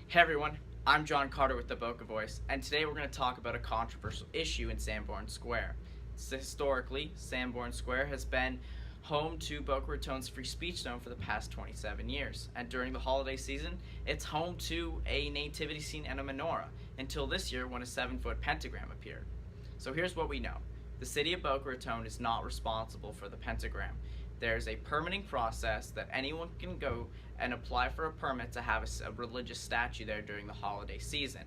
Hey everyone, I'm John Carter with the Boca Voice, and today we're going to talk about a controversial issue in Sanborn Square. So historically, Sanborn Square has been home to Boca Raton's free speech zone for the past 27 years, and during the holiday season, it's home to a nativity scene and a menorah, until this year when a 7-foot pentagram appeared. So here's what we know. The city of Boca Raton is not responsible for the pentagram. There's a permitting process that anyone can go and apply for a permit to have a religious statue there during the holiday season.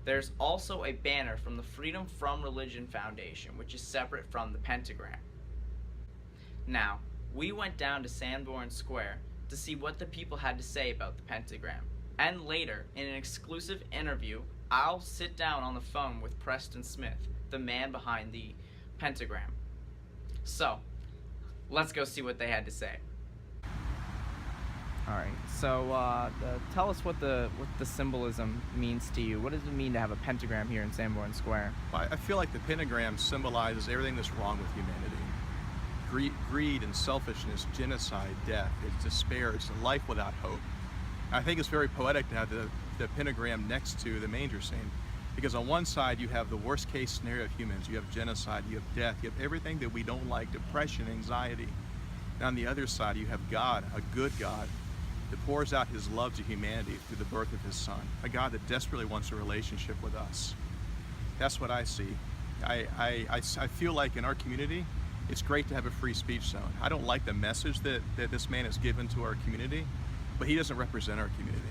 There's also a banner from the Freedom from Religion Foundation, which is separate from the pentagram. Now, we went down to Sanborn Square to see what the people had to say about the pentagram. And later, in an exclusive interview, I'll sit down on the phone with Preston Smith, the man behind the pentagram. So, let's go see what they had to say. All right. So, tell us what the symbolism means to you. What does it mean to have a pentagram here in Sanborn Square? I feel like the pentagram symbolizes everything that's wrong with humanity. Greed and selfishness, genocide, death, it's despair, it's a life without hope. I think it's very poetic to have the pentagram next to the manger scene, because on one side you have the worst case scenario of humans. You have genocide, you have death, you have everything that we don't like, depression, anxiety. And on the other side you have God, a good God, that pours out his love to humanity through the birth of his son, a God that desperately wants a relationship with us. That's what I see. I feel like in our community, it's great to have a free speech zone. I don't like the message that this man has given to our community, but he doesn't represent our community.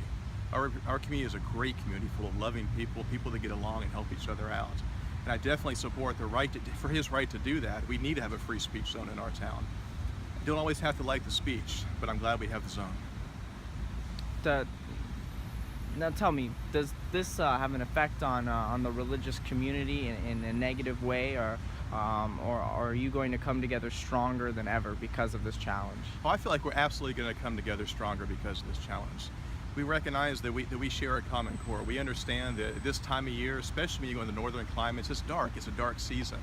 Our community is a great community full of loving people, people that get along and help each other out. And I definitely support the right for his right to do that. We need to have a free speech zone in our town. You don't always have to like the speech, but I'm glad we have the zone. Now tell me, does this have an effect on the religious community in a negative way, or are you going to come together stronger than ever because of this challenge? Oh, I feel like we're absolutely going to come together stronger because of this challenge. We recognize that we share a common core. We understand that this time of year, especially when you go into northern climates, it's dark. It's a dark season.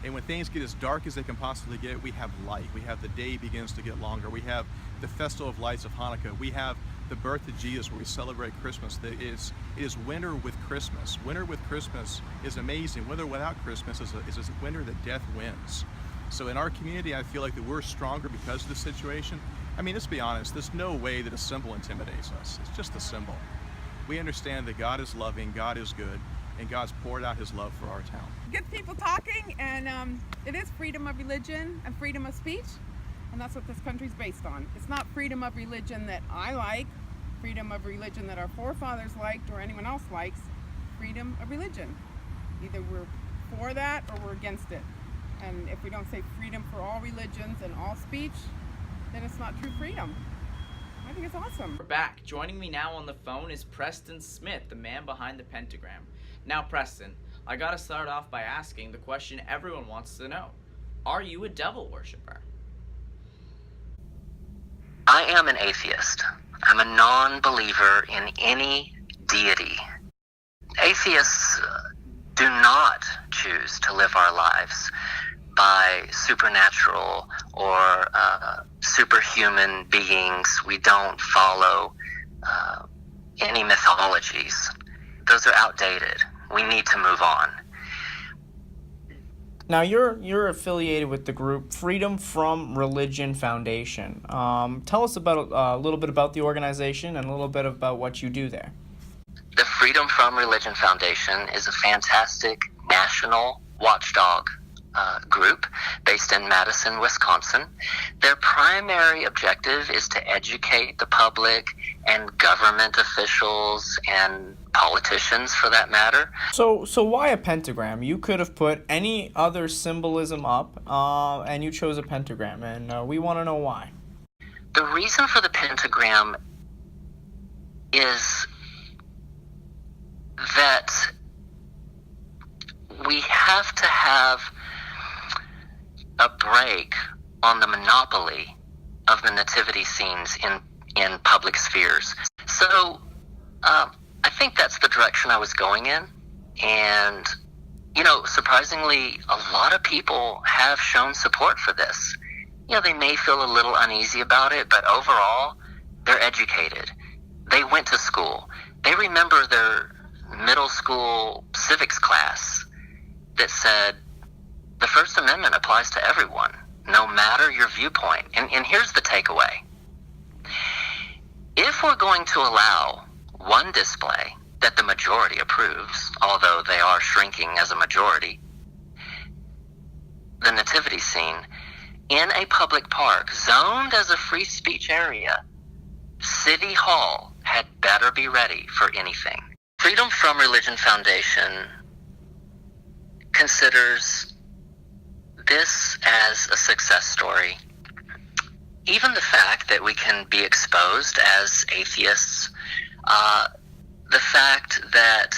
And when things get as dark as they can possibly get, we have light. We have the day begins to get longer. We have the Festival of Lights of Hanukkah. We have the birth of Jesus, where we celebrate Christmas. It is winter with Christmas. Winter with Christmas is amazing. Winter without Christmas is a winter that death wins. So in our community, I feel like that we're stronger because of the situation. I mean, let's be honest, there's no way that a symbol intimidates us. It's just a symbol. We understand that God is loving, God is good, and God's poured out his love for our town. Get people talking, and it is freedom of religion and freedom of speech, and that's what this country's based on. It's not freedom of religion that I like, freedom of religion that our forefathers liked or anyone else likes. Freedom of religion. Either we're for that or we're against it. And if we don't say freedom for all religions and all speech, then it's not true freedom. I think it's awesome. We're back. Joining me now on the phone is Preston Smith, the man behind the pentagram. Now, Preston, I gotta start off by asking the question everyone wants to know. Are you a devil worshiper? I am an atheist. I'm a non-believer in any deity. Atheists do not choose to live our lives by supernatural or superhuman beings. We don't follow any mythologies. Those are outdated. We need to move on. Now, you're affiliated with the group Freedom from Religion Foundation. Tell us about a little bit about the organization and a little bit about what you do there. The Freedom from Religion Foundation is a fantastic national watchdog group based in Madison, Wisconsin. Their primary objective is to educate the public and government officials and politicians, for that matter. So why a pentagram? You could have put any other symbolism up, and you chose a pentagram, and we want to know why. The reason for the pentagram is that we have to have a break on the monopoly of the nativity scenes in public spheres. So I think that's the direction I was going in. And, surprisingly, a lot of people have shown support for this. They may feel a little uneasy about it, but overall, they're educated. They went to school. They remember their middle school civics class that said the First Amendment applies to everyone, no matter your viewpoint. And here's the takeaway. If we're going to allow one display that the majority approves, although they are shrinking as a majority, the nativity scene in a public park zoned as a free speech area, City Hall had better be ready for anything. Freedom from Religion Foundation considers this as a success story. Even the fact that we can be exposed as atheists, the fact that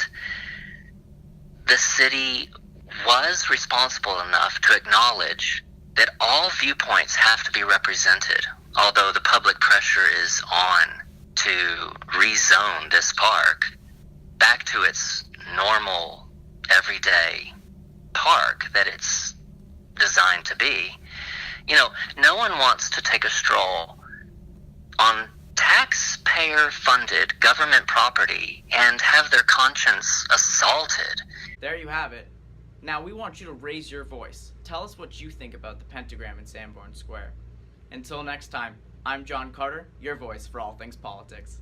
the city was responsible enough to acknowledge that all viewpoints have to be represented, although the public pressure is on to rezone this park back to its normal, everyday park that it's designed to be. You know, no one wants to take a stroll on taxpayer-funded government property and have their conscience assaulted. There you have it. Now we want you to raise your voice. Tell us what you think about the Pentagram in Sanborn Square. Until next time, I'm John Carter, your voice for all things politics.